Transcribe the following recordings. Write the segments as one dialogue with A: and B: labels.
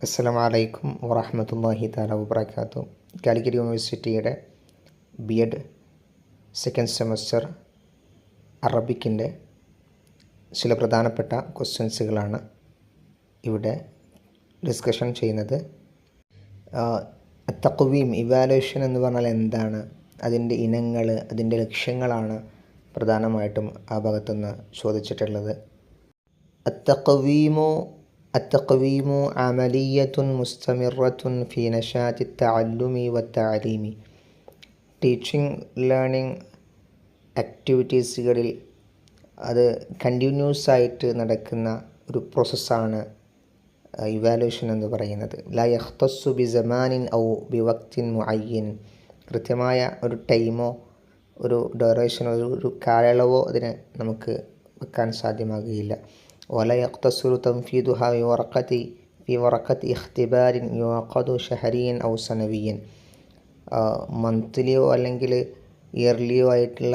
A: അസ്സലാമു അലൈക്കും വറഹ്മത്തുള്ളാഹി തആല വബറകാതുഹു. കാലിക്കറ്റ് യൂണിവേഴ്സിറ്റിയുടെ ബി.എഡ് സെക്കൻഡ് സെമസ്റ്റർ അറബിക്കിൻ്റെ ചില പ്രധാനപ്പെട്ട ക്വസ്റ്റ്യൻസുകളാണ് ഇവിടെ ഡിസ്കഷൻ ചെയ്യുന്നത്. തഖ്വീം, ഇവാലുവേഷൻ എന്ന് പറഞ്ഞാൽ എന്താണ്, അതിൻ്റെ ഇനങ്ങൾ, അതിൻ്റെ ലക്ഷ്യങ്ങളാണ് പ്രധാനമായിട്ടും ആ ഭാഗത്തുനിന്ന് ചോദിച്ചിട്ടുള്ളത്. التقويم عملية مستمرة في نشاط التعلم والتعليم. ടീച്ചിങ് ലേണിംഗ് ആക്ടിവിറ്റീസുകളിൽ അത് കണ്ടിന്യൂസ് ആയിട്ട് നടക്കുന്ന ഒരു പ്രോസസ്സാണ് ഇവാലുവേഷൻ എന്ന് പറയുന്നത്. ലാ യഖ്തസ്സു ബിസമാനിൻ ഔ ബിവക്തിൻ മുഅയ്യൻ. കൃത്യമായ ഒരു ടൈമോ ഒരു ഡ്യൂറേഷനോ ഒരു കാലയളവോ അതിന് നമുക്ക് വെക്കാൻ സാധ്യമാകുകയില്ല. ولا يقتصر تنفيذها في ورقة اختبار يعقد شهريا أو سنويا. മന്ത്ലിയോ അല്ലെങ്കിൽ ഇയർലിയോ ആയിട്ടുള്ള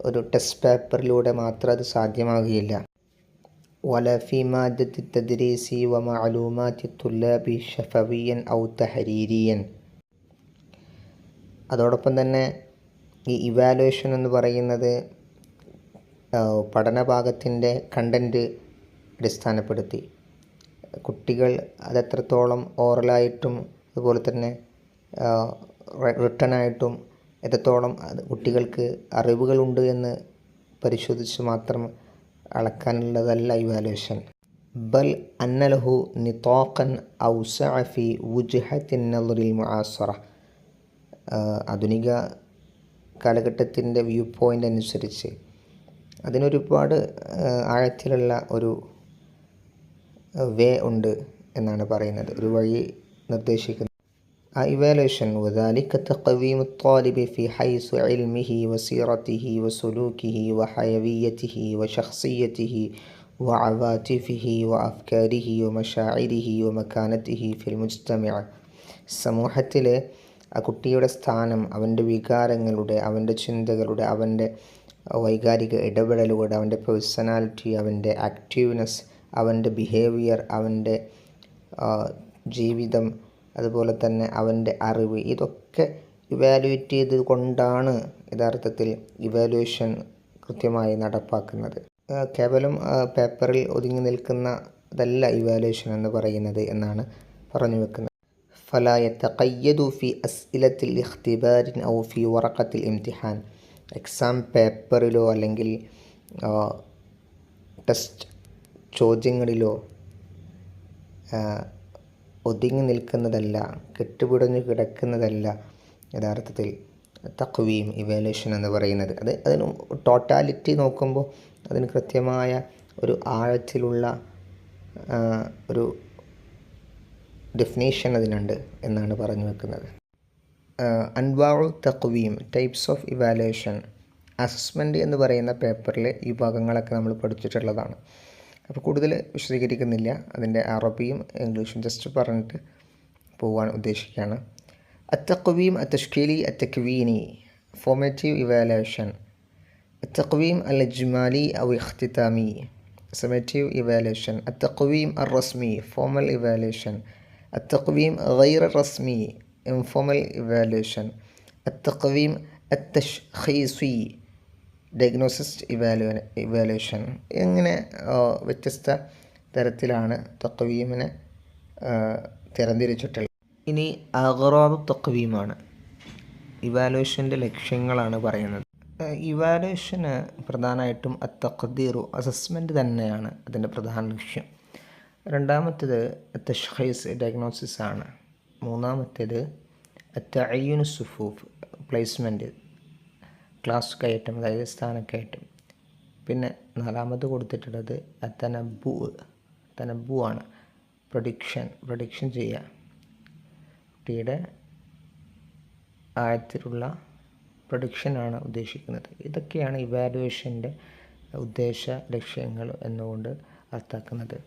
A: ഒരു ടെസ്റ്റ് പേപ്പറിലൂടെ മാത്രം അത് സാധ്യമാകുകയില്ല. ولا في مادة التدريس ومعلومات الطلاب شفويا أو تحريريا. അതോടൊപ്പം തന്നെ ഈ ഇവാലുവേഷൻ എന്ന് പറയുന്നത് പഠനഭാഗത്തിൻ്റെ കണ്ടൻറ്റ് അടിസ്ഥാനപ്പെടുത്തി കുട്ടികൾ അതെത്രത്തോളം ഓറലായിട്ടും അതുപോലെ തന്നെ റിട്ടനായിട്ടും എത്രത്തോളം കുട്ടികൾക്ക് അറിവുകളുണ്ട് എന്ന് പരിശോധിച്ച് മാത്രം അളക്കാനുള്ളതല്ല ഇവാലുവേഷൻ. ബൽ അന്നലഹു നിതാഖൻ ഔസഅ ഫി വുജ്ഹത്തിൻ നളറിൽ മുആസറ. ആധുനിക കാലഘട്ടത്തിൻ്റെ വ്യൂ പോയിൻ്റ് അനുസരിച്ച് അതിനൊരുപാട് ആഴത്തിലുള്ള ഒരു വേ ഉണ്ട് എന്നാണ് പറയുന്നത്, ഒരു വഴി നിർദ്ദേശിക്കുന്നത്. ആ ഇവാലുവേഷൻ വദാലിക തഖ്വീമു ത്വാലിബി ഫി ഹൈസു ഇൽമിഹി വസീറതിഹി വസുലൂകിഹി വഹയവിയ്യതിഹി വശഖ്സിയ്യതിഹി വഅവാതിഫിഹി വഅഫ്കാരിഹി വമശാഇരിഹി വമകാനതിഹി ഫിൽ മുജ്തമഅ. സമൂഹത്തിലെ ആ കുട്ടിയുടെ സ്ഥാനം, അവൻ്റെ വികാരങ്ങളുടെ, അവൻ്റെ ചിന്തകളുടെ, അവൻ്റെ വൈകാരിക ഇടപെടലുകളുടെ, അവൻ്റെ പേഴ്സണാലിറ്റി, അവൻ്റെ ആക്റ്റീവ്നെസ്, അവൻ്റെ ബിഹേവിയർ, അവൻ്റെ ജീവിതം, അതുപോലെ തന്നെ അവൻ്റെ അറിവ്, ഇതൊക്കെ ഇവാലുവേറ്റ് ചെയ്ത് കൊണ്ടാണ് യഥാർത്ഥത്തിൽ ഇവാലുവേഷൻ കൃത്യമായി നടപ്പാക്കുന്നത്. കേവലം പേപ്പറിൽ ഒതുങ്ങി നിൽക്കുന്നതല്ല ഇവാലുവേഷൻ എന്ന് പറയുന്നത് എന്നാണ് പറഞ്ഞു വെക്കുന്നത്. ഫലാ യതഖയ്യദു ഫി അസ്ഇലത്തിൽ ഇഖ്തിബാരിൻ ഔ ഫി വറഖത്തിൽ ഇംതിഹാൻ. എക്സാം പേപ്പറിലോ അല്ലെങ്കിൽ ടെസ്റ്റ് ചോദ്യങ്ങളിലോ ഒതുങ്ങി നിൽക്കുന്നതല്ല, കെട്ടുപിടഞ്ഞു കിടക്കുന്നതല്ല യഥാർത്ഥത്തിൽ തഖ്വീം, ഇവാലുവേഷൻ എന്ന് പറയുന്നത്. അതിന് ടോട്ടാലിറ്റി നോക്കുമ്പോൾ അതിന് കൃത്യമായ ഒരു ആഴത്തിലുള്ള ഒരു ഡെഫിനേഷൻ അതിനുണ്ട് എന്നാണ് പറഞ്ഞു വെക്കുന്നത്. അൻവാഉ തഖ്വീം, ടൈപ്സ് ഓഫ് ഇവാലുവേഷൻ. അസസ്മെൻറ്റ് എന്ന് പറയുന്ന പേപ്പറിൽ ഈ ഭാഗങ്ങളൊക്കെ നമ്മൾ പഠിച്ചിട്ടുള്ളതാണ്. അപ്പോൾ കൂടുതൽ വിശദീകരിക്കുന്നില്ല, അതിൻ്റെ അറബിയും ഇംഗ്ലീഷും ജസ്റ്റ് പറഞ്ഞിട്ട് പോകാൻ ഉദ്ദേശിക്കുകയാണ്. അത്തഖ്വീം അത്തഷ്കീലി അത്തക്വീനി. Formative evaluation. അത്തഖ്വീം അൽ ഇജ്മാലി ഔ ഇഖ്തിതാമി. Summative evaluation. അത്തഖ്വീം അർ റസ്മി, ഫോർമൽ ഇവാലുവേഷൻ. അത്തഖ്വീം ഗൈർ റസ്മി, ഇൻഫോർമൽ ഇവാലുവേഷൻ. അത്തഖ്വീം അത്തശ്ഖീസി, ഡയഗ്നോസിസ് ഇവാലുവേഷൻ. ഇങ്ങനെ വ്യത്യസ്ത തരത്തിലാണ് തഖ്വീമിനെ തരംതിരിച്ചിട്ടുള്ളത്. ഇനി അഗ്റാദു തഖ്വീമാണ്, ഇവാലുവേഷൻ്റെ ലക്ഷ്യങ്ങളാണ് പറയുന്നത്. ഇവാലുവേഷന് പ്രധാനമായിട്ടും അത്തഖ്ദീറു, അസസ്മെൻറ്റ് തന്നെയാണ് അതിൻ്റെ പ്രധാന ലക്ഷ്യം. രണ്ടാമത്തേത് തശ്ഖീസ്, ഡയഗ്നോസിസ് ആണ്. മൂന്നാമത്തേത് തഅയ്യുനു സുഫൂഫ്, പ്ലേസ്മെൻറ്റ്, ക്ലാസ് കയറ്റം, അതായത് സ്ഥാനക്കയറ്റം. പിന്നെ നാലാമത് കൊടുത്തിട്ടുള്ളത് തനബ്ബു ആണ്, പ്രഡിക്ഷൻ ചെയ്യുക, കുട്ടിയുടെ ആഴത്തിലുള്ള പ്രഡിക്ഷനാണ് ഉദ്ദേശിക്കുന്നത്. ഇതൊക്കെയാണ് ഇവാലുവേഷൻ്റെ ഉദ്ദേശ ലക്ഷ്യങ്ങൾ എന്നുകൊണ്ട് അർത്ഥാക്കുന്നത്.